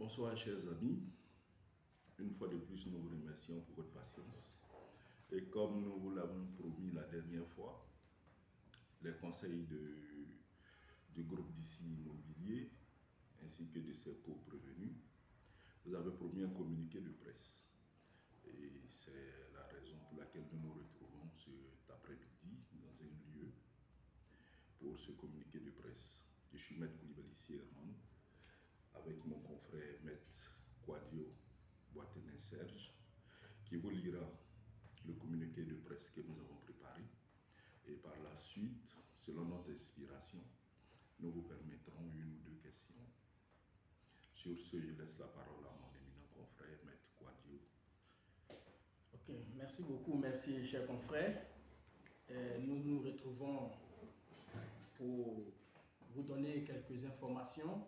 Bonsoir chers amis, une fois de plus nous vous remercions pour votre patience et comme nous vous l'avons promis la dernière fois, les conseils du groupe d'ici immobilier ainsi que de ses co-prévenus, vous avez promis un communiqué de presse et c'est la raison pour laquelle nous nous retrouvons cet après-midi dans un lieu pour ce communiqué de presse. Je suis Maître Koulibaly Sierman avec mon confrère Maître Kouadio Boitenin Serge qui vous lira le communiqué de presse que nous avons préparé et par la suite, selon notre inspiration, nous vous permettrons une ou deux questions. Sur ce, je laisse la parole à mon éminent confrère Maître Kouadio. Ok, merci beaucoup, merci chers confrères. Nous nous retrouvons pour vous donner quelques informations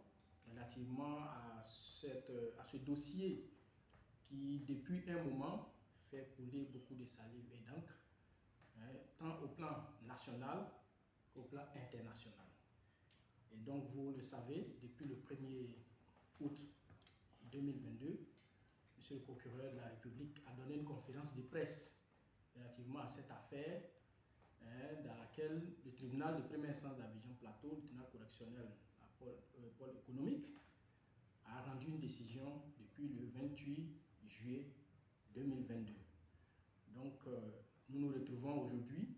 relativement à ce dossier qui, depuis un moment, fait couler beaucoup de salive et d'encre, tant au plan national qu'au plan international. Et donc, vous le savez, depuis le 1er août 2022, Monsieur le procureur de la République a donné une conférence de presse relativement à cette affaire dans laquelle le tribunal de première instance d'Abidjan Plateau, le tribunal correctionnel à pôle économique, a rendu une décision depuis le 28 juillet 2022. Donc, nous nous retrouvons aujourd'hui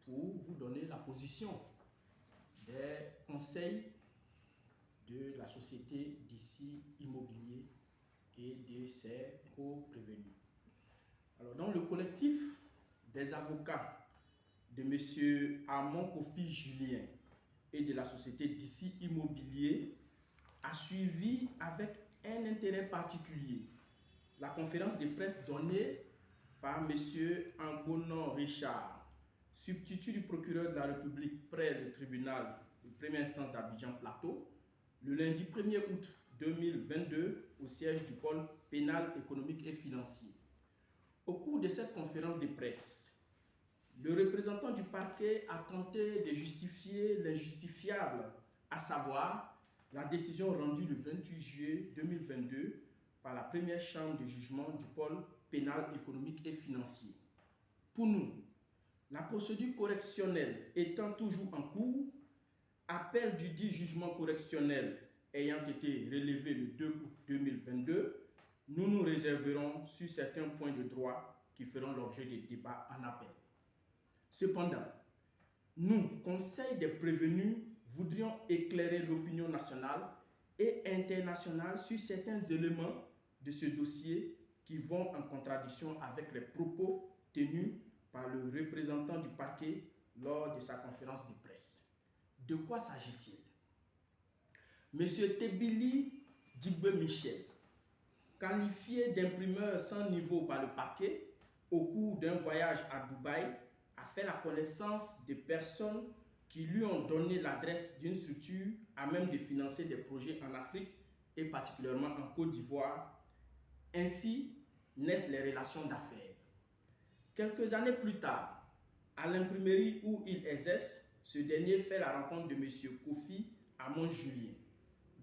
pour vous donner la position des conseils de la société d'ici immobilier et de ses co-prévenus. Alors, dans le collectif des avocats de M. Amon Kofi Julien et de la société d'ici immobilier a suivi avec un intérêt particulier la conférence de presse donnée par M. Angonon Richard, substitut du procureur de la République près le tribunal de première instance d'Abidjan Plateau, le lundi 1er août 2022 au siège du pôle pénal, économique et financier. Au cours de cette conférence de presse, le représentant du parquet a tenté de justifier l'injustifiable, à savoir la décision rendue le 28 juillet 2022 par la première chambre de jugement du pôle pénal, économique et financier. Pour nous, la procédure correctionnelle étant toujours en cours, appel du dit jugement correctionnel ayant été relevé le 2 août 2022, nous nous réserverons sur certains points de droit qui feront l'objet des débats en appel. Cependant, nous, Conseil des prévenus, voudrions éclairer l'opinion nationale et internationale sur certains éléments de ce dossier qui vont en contradiction avec les propos tenus par le représentant du parquet lors de sa conférence de presse. De quoi s'agit-il? Monsieur Tebili Digbe Michel, qualifié d'imprimeur sans niveau par le parquet au cours d'un voyage à Dubaï, a fait la connaissance de personnes qui lui ont donné l'adresse d'une structure à même de financer des projets en Afrique et particulièrement en Côte d'Ivoire. Ainsi naissent les relations d'affaires. Quelques années plus tard, à l'imprimerie où il exerce, ce dernier fait la rencontre de M. Kofi Amon Julien,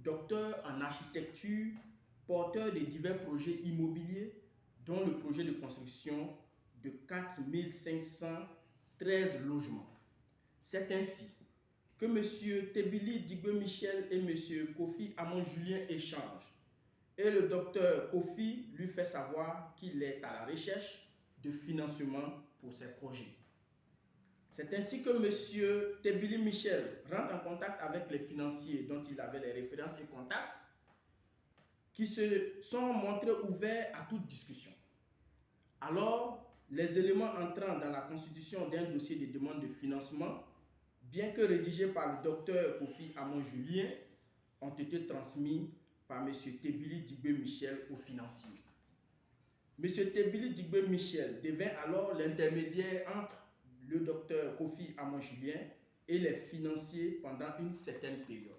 docteur en architecture, porteur de divers projets immobiliers, dont le projet de construction de 4513 logements. C'est ainsi que M. Tebili Digbe Michel et M. Kofi Amon Julien échangent. Et le docteur Kofi lui fait savoir qu'il est à la recherche de financement pour ses projets. C'est ainsi que M. Tebili Michel rentre en contact avec les financiers dont il avait les références et contacts, qui se sont montrés ouverts à toute discussion. Alors, les éléments entrant dans la constitution d'un dossier de demande de financement, bien que rédigés par le docteur Kofi Amon Julien, ont été transmis par M. Tebili Digbe Michel aux financiers. M. Tebili Digbe Michel devint alors l'intermédiaire entre le docteur Kofi Amon Julien et les financiers pendant une certaine période.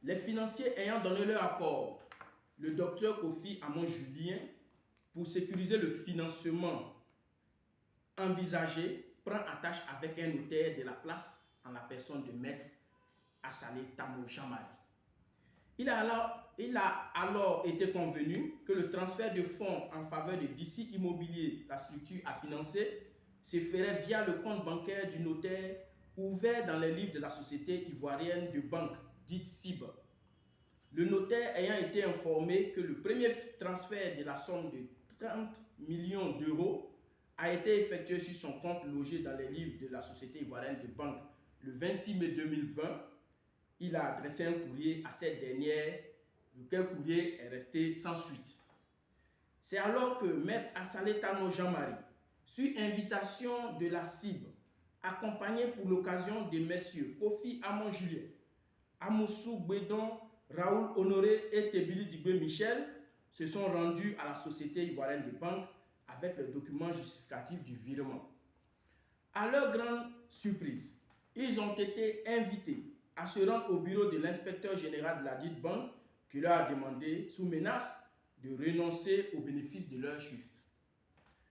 Les financiers ayant donné leur accord, le docteur Kofi Amon Julien, pour sécuriser le financement envisagé, prend attache avec un notaire de la place en la personne de Maître Assalé Tamo Jean-Marie. Il a alors été convenu que le transfert de fonds en faveur de DC Immobilier, la structure à financer, se ferait via le compte bancaire du notaire ouvert dans les livres de la Société ivoirienne de banque, dite CIB. Le notaire ayant été informé que le premier transfert de la somme de 30 millions d'euros a été effectué sur son compte logé dans les livres de la Société ivoirienne de banque le 26 mai 2020, il a adressé un courrier à cette dernière, lequel courrier est resté sans suite. C'est alors que Maître Assalé Tano Jean-Marie, sur invitation de la CIB, accompagné pour l'occasion de messieurs Kofi Amon Julien, Amoussou Bédon, Raoul Honoré et Tébili Digbe Michel, se sont rendus à la Société ivoirienne de banque avec le document justificatif du virement. À leur grande surprise, ils ont été invités à se rendre au bureau de l'inspecteur général de la dite banque qui leur a demandé, sous menace, de renoncer au bénéfice de leur SWIFT.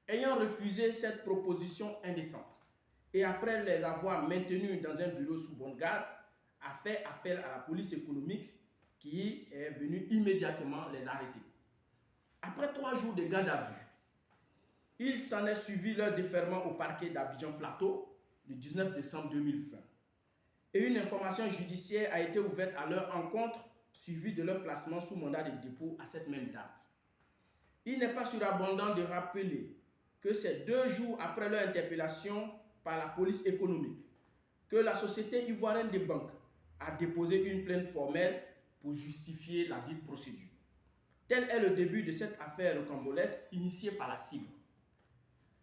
Ayant refusé cette proposition indécente et après les avoir maintenus dans un bureau sous bonne garde, a fait appel à la police économique qui est venue immédiatement les arrêter. Après 3 jours de garde à vue, il s'en est suivi leur déferment au parquet d'Abidjan Plateau le 19 décembre 2020. Et une information judiciaire a été ouverte à leur encontre, suivie de leur placement sous mandat de dépôt à cette même date. Il n'est pas surabondant de rappeler que c'est 2 jours après leur interpellation par la police économique que la Société ivoirienne des banques a déposé une plainte formelle pour justifier la dite procédure. Tel est le début de cette affaire rocambolesque initiée par la CIB.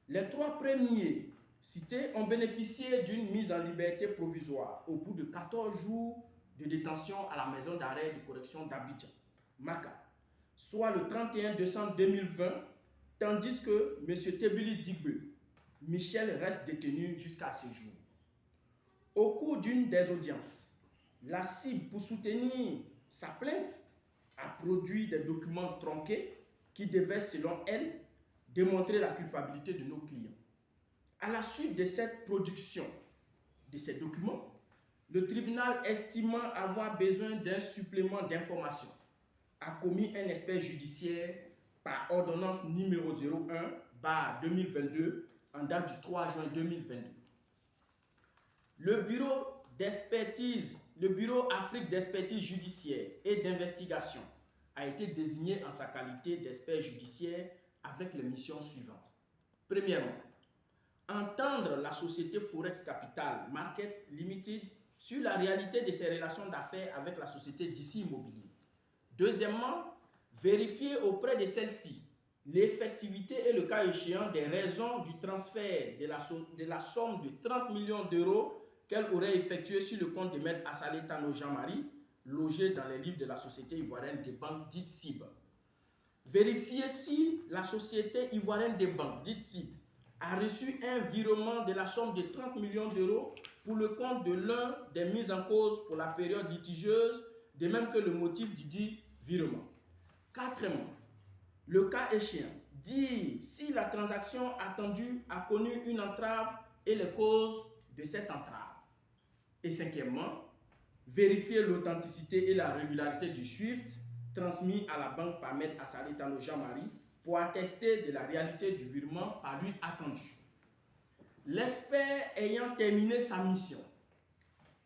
Les 3 premiers cités ont bénéficié d'une mise en liberté provisoire au bout de 14 jours de détention à la maison d'arrêt de correction d'Abidjan, Maka, soit le 31 décembre 2020, tandis que M. Tébili Digbe Michel reste détenu jusqu'à ce jour. Au cours d'une des audiences, la CIB, pour soutenir sa plainte, a produit des documents tronqués qui devaient, selon elle, démontrer la culpabilité de nos clients. À la suite de cette production de ces documents, le tribunal, estimant avoir besoin d'un supplément d'information, a commis un expert judiciaire par ordonnance numéro 01/2022 en date du 3 juin 2022. Le bureau Afrique d'expertise judiciaire et d'investigation a été désigné en sa qualité d'expert judiciaire avec les missions suivantes. Premièrement, entendre la société Forex Capital Market Limited sur la réalité de ses relations d'affaires avec la société DC Immobilier. Deuxièmement, vérifier auprès de celle-ci l'effectivité et le cas échéant des raisons du transfert de la somme de 30 millions d'euros qu'elle aurait effectué sur le compte de Maître Assalé Tano Jean-Marie, logé dans les livres de la Société ivoirienne des banques dite CIB. Vérifier si la Société ivoirienne des banques dite CIB a reçu un virement de la somme de 30 millions d'euros pour le compte de l'un des mis en cause pour la période litigieuse, de même que le motif du dit virement. Quatrièmement, le cas échéant, dire si la transaction attendue a connu une entrave et les causes de cette entrave. Et cinquièmement, vérifier l'authenticité et la régularité du SWIFT transmis à la banque par Maître Assalé Tano Jean-Marie pour attester de la réalité du virement par lui attendu. L'expert ayant terminé sa mission,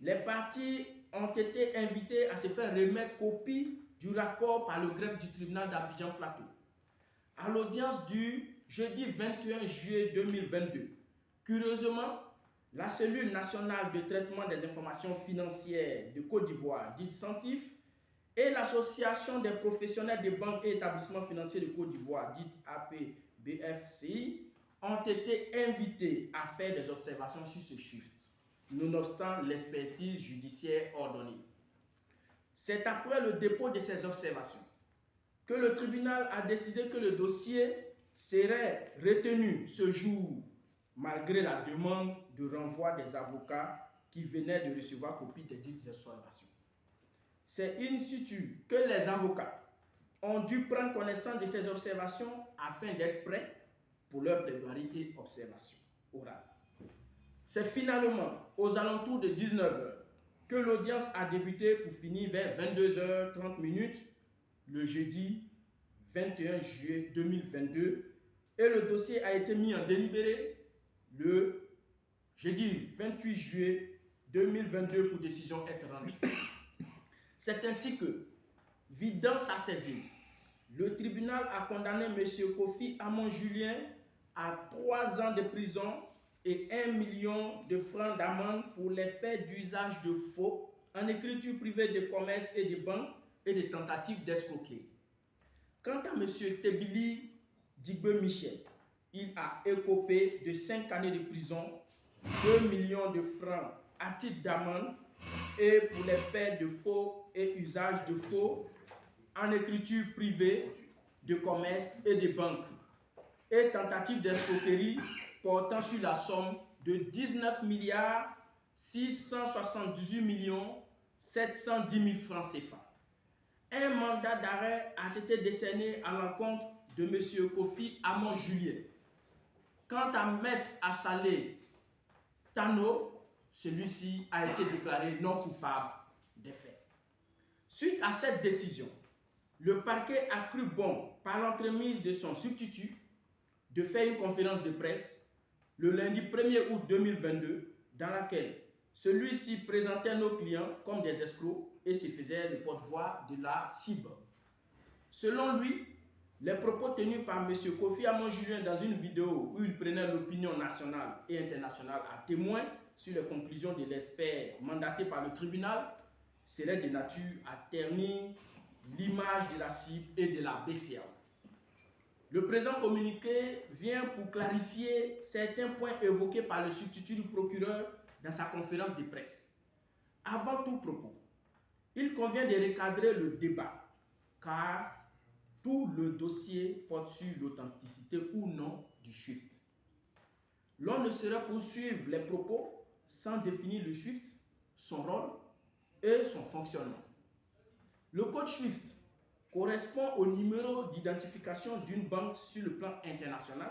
les parties ont été invitées à se faire remettre copie du rapport par le greffe du tribunal d'Abidjan Plateau. À l'audience du jeudi 21 juillet 2022, curieusement, la cellule nationale de traitement des informations financières de Côte d'Ivoire, dite CENTIF, et l'Association des professionnels des banques et établissements financiers de Côte d'Ivoire, dite APBFCI, ont été invités à faire des observations sur ce SWIFT, nonobstant l'expertise judiciaire ordonnée. C'est après le dépôt de ces observations que le tribunal a décidé que le dossier serait retenu ce jour, malgré la demande de renvoi des avocats qui venaient de recevoir copie des dites observations. C'est in situ que les avocats ont dû prendre connaissance de ces observations afin d'être prêts pour leur plaidoirie et observation orale. C'est finalement aux alentours de 19 h que l'audience a débuté pour finir vers 22h30 le jeudi 21 juillet 2022 et le dossier a été mis en délibéré le jeudi 28 juillet 2022 pour décision être rendue. C'est ainsi que, vidant sa saisine, le tribunal a condamné M. Kofi Amon Julien à 3 ans de prison et 1 million de francs d'amende pour les faits d'usage de faux en écriture privée de commerce et de banque et des tentatives d'escroquerie. Quant à M. Tebili Digbe Michel, il a écopé de 5 années de prison, 2 millions de francs à titre d'amende et pour les faits de faux et usage de faux en écriture privée de commerce et de banque et tentative d'escroquerie portant sur la somme de 19 678 710 000 francs CFA. Un mandat d'arrêt a été décerné à l'encontre de M. Kofi Amon Julien. Quant à Maître Assalé Tano, celui-ci a été déclaré non coupable des faits. Suite à cette décision, le parquet a cru bon, par l'entremise de son substitut, de faire une conférence de presse le lundi 1er août 2022 dans laquelle celui-ci présentait nos clients comme des escrocs et se faisait le porte-voix de la cible. Selon lui, les propos tenus par M. Kofi Amon Julien dans une vidéo où il prenait l'opinion nationale et internationale à témoin sur les conclusions de l'expert mandaté par le tribunal seraient de nature à ternir l'image de la cible et de la BCA. Le présent communiqué vient pour clarifier certains points évoqués par le substitut du procureur dans sa conférence de presse. Avant tout propos, il convient de recadrer le débat, car tout le dossier porte sur l'authenticité ou non du SWIFT. L'on ne saurait poursuivre les propos sans définir le SWIFT, son rôle et son fonctionnement. Le code SWIFT correspond au numéro d'identification d'une banque sur le plan international.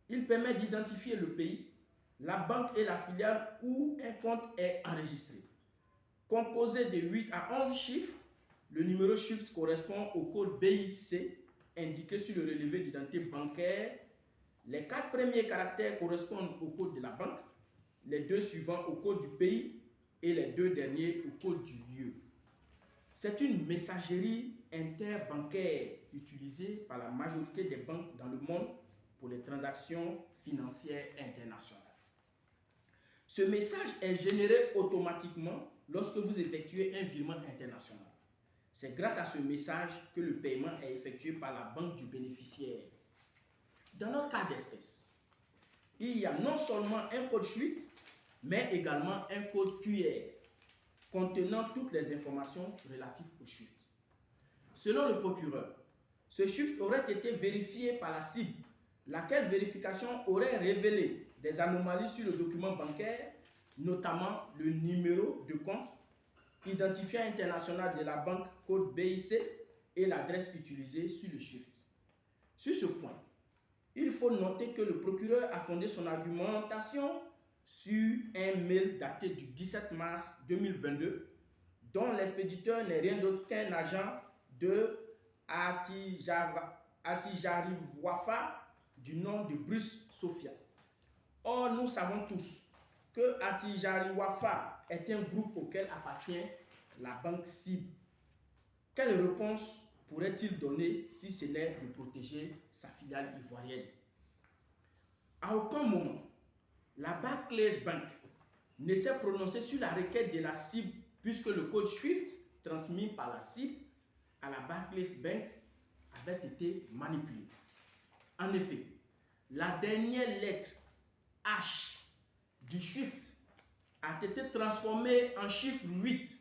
Il permet d'identifier le pays, la banque et la filiale où un compte est enregistré. Composé de 8 à 11 chiffres, le numéro SWIFT correspond au code BIC indiqué sur le relevé d'identité bancaire. Les 4 premiers caractères correspondent au code de la banque, les 2 suivants au code du pays et les 2 derniers au code du lieu. C'est une messagerie interbancaire utilisée par la majorité des banques dans le monde pour les transactions financières internationales. Ce message est généré automatiquement lorsque vous effectuez un virement international. C'est grâce à ce message que le paiement est effectué par la banque du bénéficiaire. Dans notre cas d'espèce, il y a non seulement un code SWIFT, mais également un code QR contenant toutes les informations relatives au SWIFT. Selon le procureur, ce SWIFT aurait été vérifié par la cible, laquelle vérification aurait révélé des anomalies sur le document bancaire, notamment le numéro de compte, identifiant international de la banque code BIC et l'adresse utilisée sur le SWIFT. Sur ce point, il faut noter que le procureur a fondé son argumentation sur un mail daté du 17 mars 2022, dont l'expéditeur n'est rien d'autre qu'un agent de Attijariwafa du nom de Bruce Sophia. Or, nous savons tous que Attijariwafa est un groupe auquel appartient la banque cible. Quelle réponse pourrait-il donner si ce n'est de protéger sa filiale ivoirienne? À aucun moment, la Barclays Bank ne s'est prononcée sur la requête de la cible puisque le code SWIFT transmis par la cible à la Barclays Bank avait été manipulé. En effet, la dernière lettre H du SWIFT a été transformée en chiffre 8.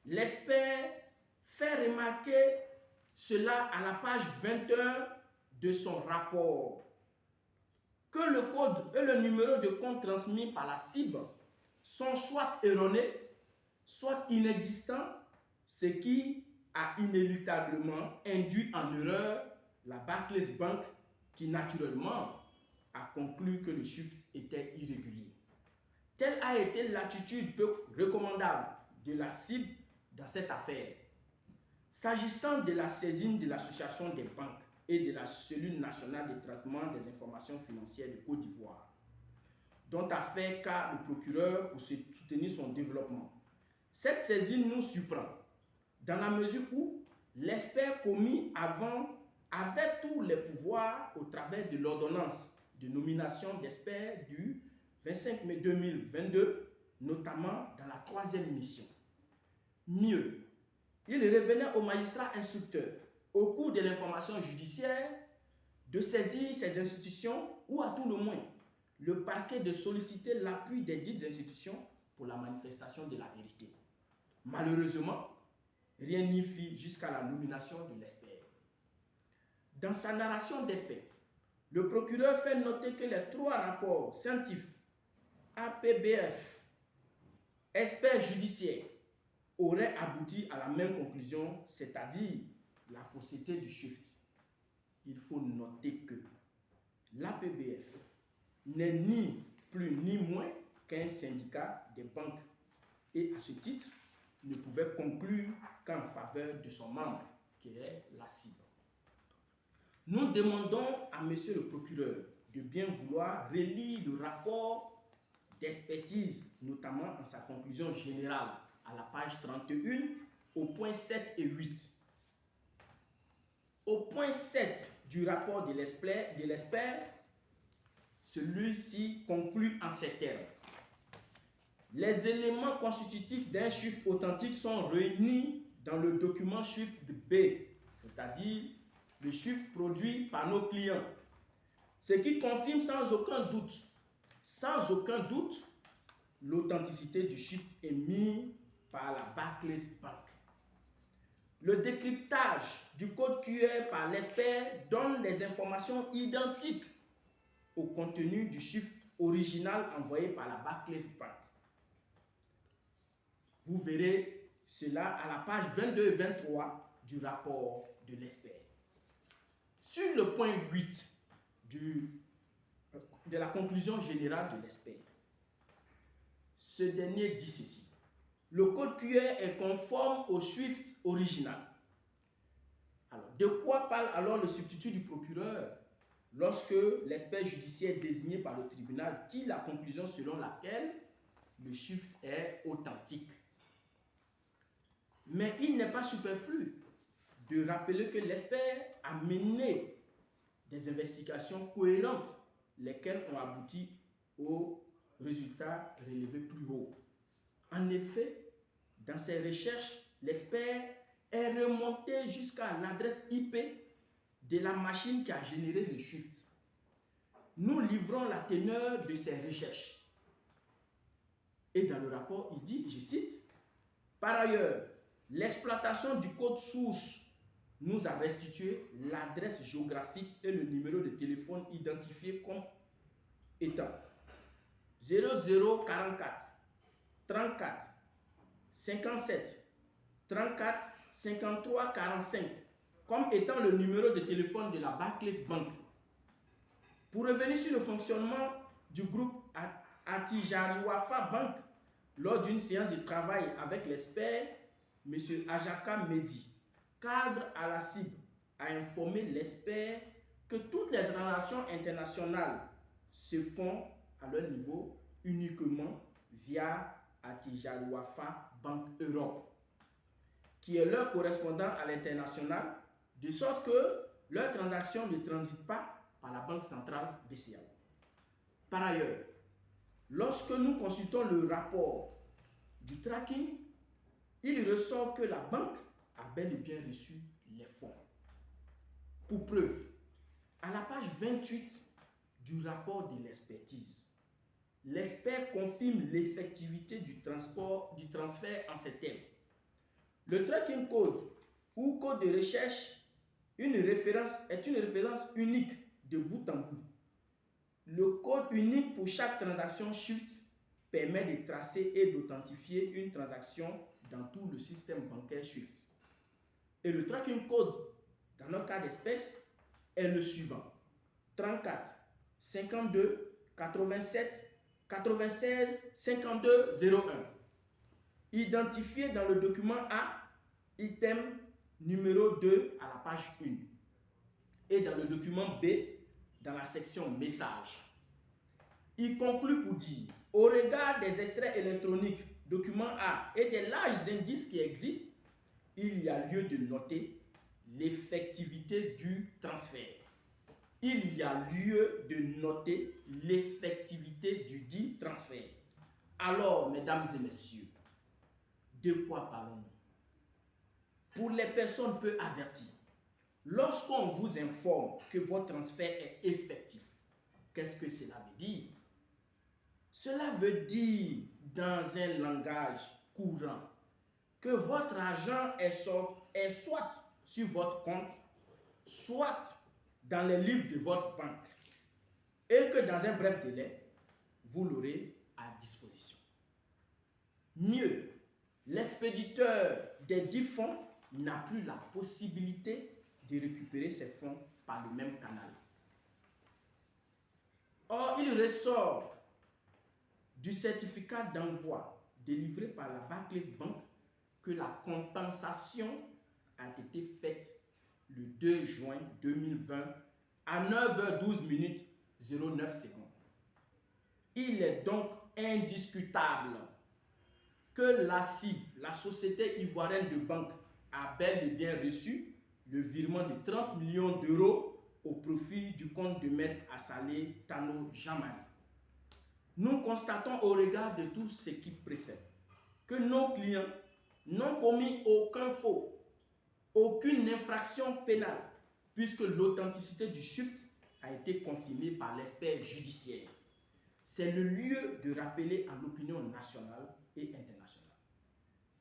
L'expert fait remarquer cela à la page 21 de son rapport. Que le code et le numéro de compte transmis par la cible sont soit erronés, soit inexistants, ce qui a inéluctablement induit en erreur la Barclays Bank qui naturellement a conclu que le SWIFT était irrégulier. Telle a été l'attitude peu recommandable de la cible dans cette affaire. S'agissant de la saisine de l'Association des banques et de la cellule nationale de traitement des informations financières de Côte d'Ivoire, dont a fait cas le procureur pour soutenir son développement, cette saisine nous surprend dans la mesure où l'expert commis avant avait tous les pouvoirs au travers de l'ordonnance de nomination d'experts du 25 mai 2022, notamment dans la 3e mission. Mieux, il revenait au magistrat instructeur, au cours de l'information judiciaire, de saisir ces institutions ou à tout le moins le parquet de solliciter l'appui des dites institutions pour la manifestation de la vérité. Malheureusement, rien n'y fit jusqu'à la nomination de l'expert. Dans sa narration des faits, le procureur fait noter que les 3 rapports scientifiques, APBF, experts judiciaires, auraient abouti à la même conclusion, c'est-à-dire la fausseté du SWIFT. Il faut noter que l'APBF n'est ni plus ni moins qu'un syndicat des banques et à ce titre ne pouvait conclure qu'en faveur de son membre, qui est la cible. Nous demandons à monsieur le procureur de bien vouloir relire le rapport d'expertise, notamment en sa conclusion générale, à la page 31, au point 7 et 8. Au point 7 du rapport de l'expert, celui-ci conclut en ces termes. Les éléments constitutifs d'un chiffre authentique sont réunis dans le document chiffre B, c'est-à-dire le chiffre produit par nos clients, ce qui confirme sans aucun doute, l'authenticité du chiffre émis par la Barclays Bank. Le décryptage du code QR par l'expert donne des informations identiques au contenu du chiffre original envoyé par la Barclays Bank. Vous verrez cela à la page 22 et 23 du rapport de l'expert. Sur le point 8 de la conclusion générale de l'expert, ce dernier dit ceci. Le code QR est conforme au SWIFT original. Alors, de quoi parle alors le substitut du procureur lorsque l'expert judiciaire désigné par le tribunal tire la conclusion selon laquelle le SWIFT est authentique? Mais il n'est pas superflu de rappeler que l'expert a mené des investigations cohérentes, lesquelles ont abouti aux résultats relevés plus haut. En effet, dans ses recherches, l'expert est remonté jusqu'à l'adresse IP de la machine qui a généré le SWIFT. Nous livrons la teneur de ses recherches. Et dans le rapport, il dit, je cite, « Par ailleurs, l'exploitation du code source nous a restitué l'adresse géographique et le numéro de téléphone identifié comme étant 0044 34 57 34 53 45 comme étant le numéro de téléphone de la Barclays Bank. Pour revenir sur le fonctionnement du groupe Attijariwafa Bank, lors d'une séance de travail avec l'expert, M. Ajaka Mehdi, cadre à la cible, a informé l'expert que toutes les relations internationales se font à leur niveau uniquement via Attijariwafa Bank Europe, qui est leur correspondant à l'international, de sorte que leurs transactions ne transitent pas par la Banque centrale BCAO. Par ailleurs, lorsque nous consultons le rapport du tracking, il ressort que la banque a bel et bien reçu les fonds. Pour preuve, à la page 28 du rapport de l'expertise, l'expert confirme l'effectivité du transfert en ces termes. Le tracking code ou code de recherche est une référence unique de bout en bout. Le code unique pour chaque transaction SWIFT permet de tracer et d'authentifier une transaction dans tout le système bancaire SWIFT. Et le tracking code, dans notre cas d'espèce, est le suivant. 34 52 87 96 52 01. Identifié dans le document A, item numéro 2 à la page 1. Et dans le document B, dans la section message. Il conclut pour dire, au regard des extraits électroniques, document A et des larges indices qui existent, il y a lieu de noter l'effectivité du transfert. Il y a lieu de noter l'effectivité du dit transfert. Alors, mesdames et messieurs, de quoi parlons-nous? Pour les personnes peu averties, lorsqu'on vous informe que votre transfert est effectif, qu'est-ce que cela veut dire? Cela veut dire, dans un langage courant, que votre argent est soit sur votre compte, soit dans les livres de votre banque, et que dans un bref délai, vous l'aurez à disposition. Mieux, l'expéditeur des dits fonds n'a plus la possibilité de récupérer ses fonds par le même canal. Or, il ressort du certificat d'envoi délivré par la Barclays Bank que la compensation a été faite le 2 juin 2020 à 9h12 minutes 09 secondes. Il est donc indiscutable que la CIB, la Société Ivoirienne de Banque, a bel et bien reçu le virement de 30 millions d'euros au profit du compte de Maître Assalé Tano Jamari. Nous constatons au regard de tout ce qui précède que nos clients n'ont commis aucun faux, aucune infraction pénale, puisque l'authenticité du SWIFT a été confirmée par l'expert judiciaire. C'est le lieu de rappeler à l'opinion nationale et internationale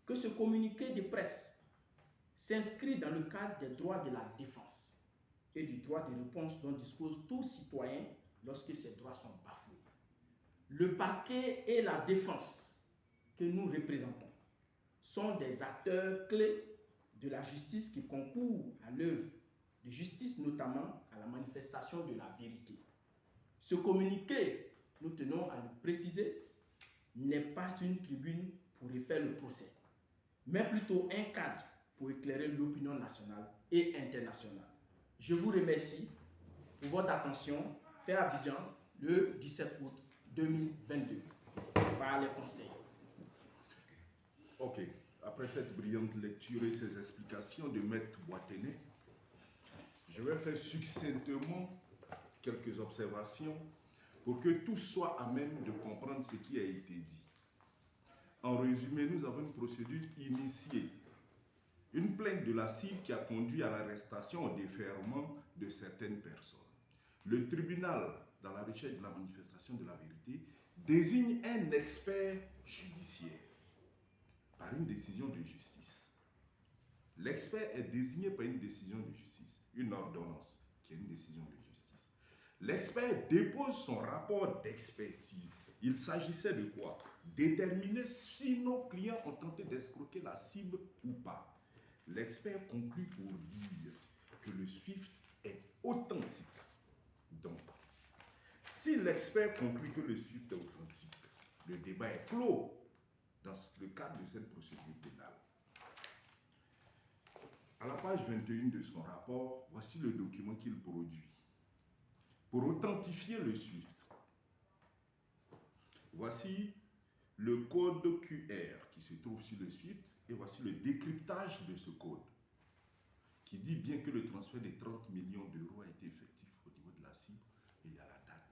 que ce communiqué de presse s'inscrit dans le cadre des droits de la défense et du droit de réponse dont dispose tout citoyen lorsque ses droits sont bafoués. Le parquet et la défense que nous représentons sont des acteurs clés de la justice qui concourent à l'œuvre de justice, notamment à la manifestation de la vérité. Ce communiqué, nous tenons à le préciser, n'est pas une tribune pour refaire le procès, mais plutôt un cadre pour éclairer l'opinion nationale et internationale. Je vous remercie pour votre attention. Fait à Abidjan le 17 août 2022 par les conseils. Ok, après cette brillante lecture et ces explications de Maître Boitené, je vais faire succinctement quelques observations pour que tous soient à même de comprendre ce qui a été dit. En résumé, nous avons une procédure initiée, une plainte de la CIB qui a conduit à l'arrestation au déferment de certaines personnes. Le tribunal, dans la recherche de la manifestation de la vérité, désigne un expert judiciaire par une décision de justice. L'expert est désigné par une décision de justice, une ordonnance qui est une décision de justice. L'expert dépose son rapport d'expertise. Il s'agissait de quoi? Déterminer si nos clients ont tenté d'escroquer la cible ou pas. L'expert conclut pour dire que le SWIFT est authentique. Donc, si l'expert conclut que le SWIFT est authentique, le débat est clos dans le cadre de cette procédure pénale. À la page 21 de son rapport, voici le document qu'il produit. Pour authentifier le SWIFT, voici le code QR qui se trouve sur le SWIFT et voici le décryptage de ce code qui dit bien que le transfert de 30 millions d'euros a été effectif au niveau de la cible et à la date.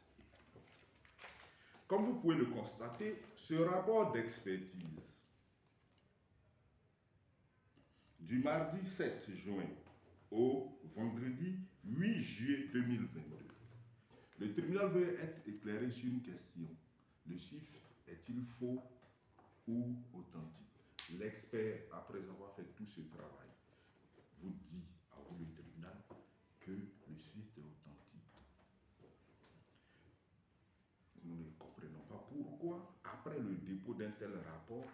Comme vous pouvez le constater, ce rapport d'expertise du mardi 7 juin au vendredi 8 juillet 2022, le tribunal veut être éclairé sur une question. Le SWIFT est-il faux ou authentique? L'expert, après avoir fait tout ce travail, vous dit à vous le tribunal que le SWIFT est authentique. Nous ne comprenons pas pourquoi, après le dépôt d'un tel rapport,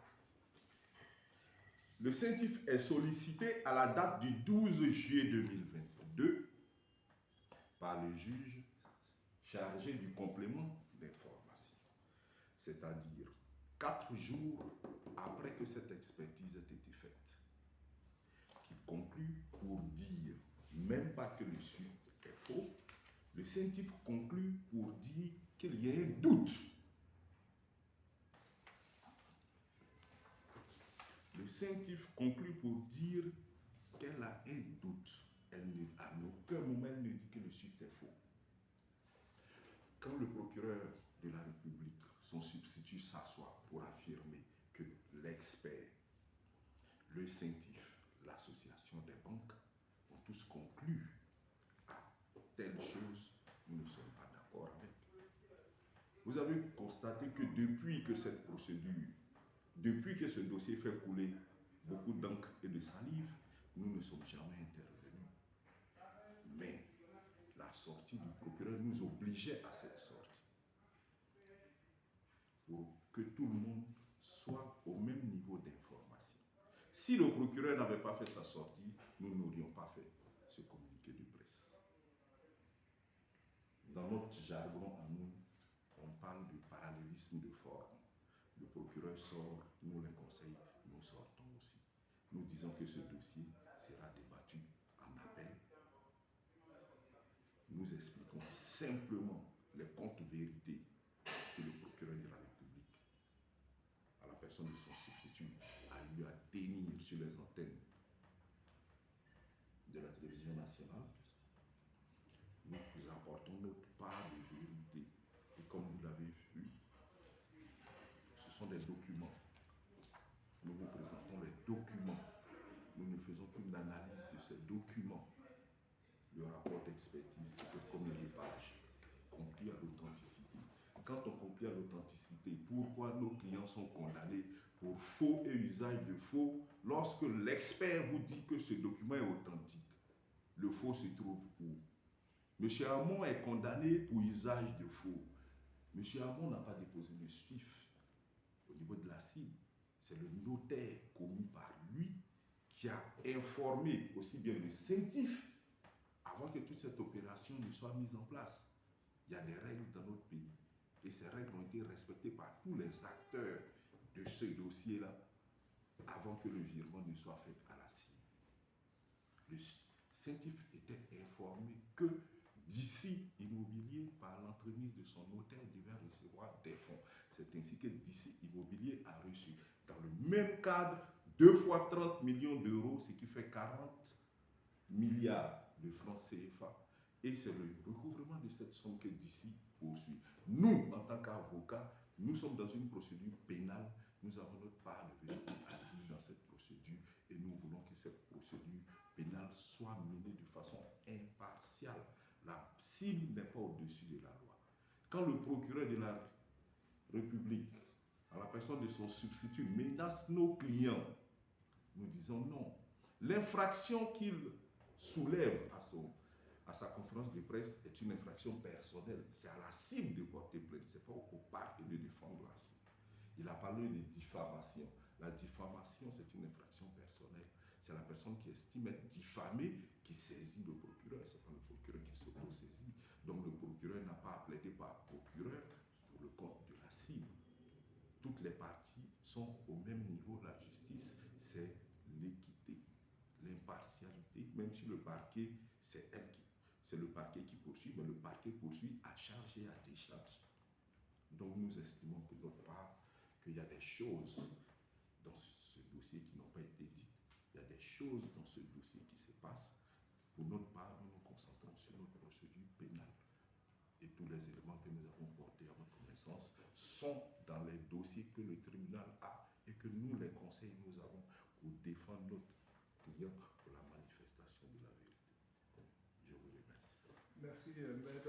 le CENTIF est sollicité à la date du 12 juillet 2022 par le juge chargé du complément d'information. c'est-à-dire 4 jours après que cette expertise ait été faite, qui conclut pour dire, même pas que le suite est faux, le scientifique conclut pour dire qu'il y a un doute. Le scientifique conclut pour dire qu'elle a un doute. Elle ne, à aucun moment elle ne dit que le suite est faux. Quand le procureur de la République, son substitut, s'assoit pour affirmer que l'expert, le scientifique, l'association des banques ont tous conclu à telle chose, nous ne sommes pas d'accord avec. Vous avez constaté que depuis que cette procédure, depuis que ce dossier fait couler beaucoup d'encre et de salive, nous ne sommes jamais intervenus. Mais la sortie du procureur nous obligeait à cette sortie. Pour que tout le monde soit au même niveau d'information. Si le procureur n'avait pas fait sa sortie, nous n'aurions pas fait ce communiqué de presse. Dans notre jargon à nous, on parle de parallélisme de forme. Le procureur sort, nous les conseils, nous sortons aussi. Nous disons que ce dossier sera débattu en appel. Nous expliquons simplement les comptes vérités que le procureur de la République, à la personne de son substitut, a eu à tenir sur les antennes de la télévision nationale. Nous apportons notre part de vérité. Et comme vous l'avez vu, ce sont des documents. Nous vous présentons les documents. Nous ne faisons qu'une analyse de ces documents. Le rapport d'expertise qui fait combien de pages conclut à l'authenticité. Quand on conclut à l'authenticité, pourquoi nos clients sont condamnés pour faux et usage de faux lorsque l'expert vous dit que ce document est authentique? Le faux se trouve où? M. Hamon est condamné pour usage de faux. M. Hamon n'a pas déposé de SWIFT au niveau de la cible. C'est le notaire commis par lui qui a informé aussi bien le scientifique avant que toute cette opération ne soit mise en place. Il y a des règles dans notre pays et ces règles ont été respectées par tous les acteurs de ce dossier-là avant que le virement ne soit fait à la cible. Le scientifique était informé que d'ici Immobilier, par l'entremise de son notaire, devait recevoir des fonds. C'est ainsi que d'ici Immobilier a reçu, dans le même cadre, 2 fois 30 millions d'euros, ce qui fait 40 milliards de francs CFA. Et c'est le recouvrement de cette somme que d'ici poursuit. Nous, en tant qu'avocats, nous sommes dans une procédure pénale. Nous avons notre part de vérité à dire dans cette procédure et nous voulons que cette procédure pénale soit menée de façon impartiale. La cible n'est pas au-dessus de la loi. Quand le procureur de la République, à la personne de son substitut, menace nos clients, nous disons non. L'infraction qu'il soulève à sa conférence de presse est une infraction personnelle. C'est à la cible de porter plainte, ce n'est pas au parquet de défendre la cible. Il a parlé de diffamation. La diffamation, c'est une infraction personnelle. C'est la personne qui estime être diffamée qui saisit le procureur. Ce n'est pas le procureur qui s'auto-saisit. Donc le procureur n'a pas à plaider par procureur pour le compte de la cible. Toutes les parties sont au même niveau. La justice, c'est l'équité, l'impartialité. Même si le parquet, c'est le parquet qui poursuit, mais le parquet poursuit à charge et à décharge. Donc nous estimons que notre part, qu'il y a des choses dans ce dossier qui n'ont pas été dites. Il y a des choses dans ce dossier qui se passent. Pour notre part, nous nous concentrons sur notre procédure pénale. Et tous les éléments que nous avons portés à votre connaissance sont dans les dossiers que le tribunal a et que nous, les conseils, nous avons pour défendre notre client pour la manifestation de la vérité. Je vous remercie. Merci, maître.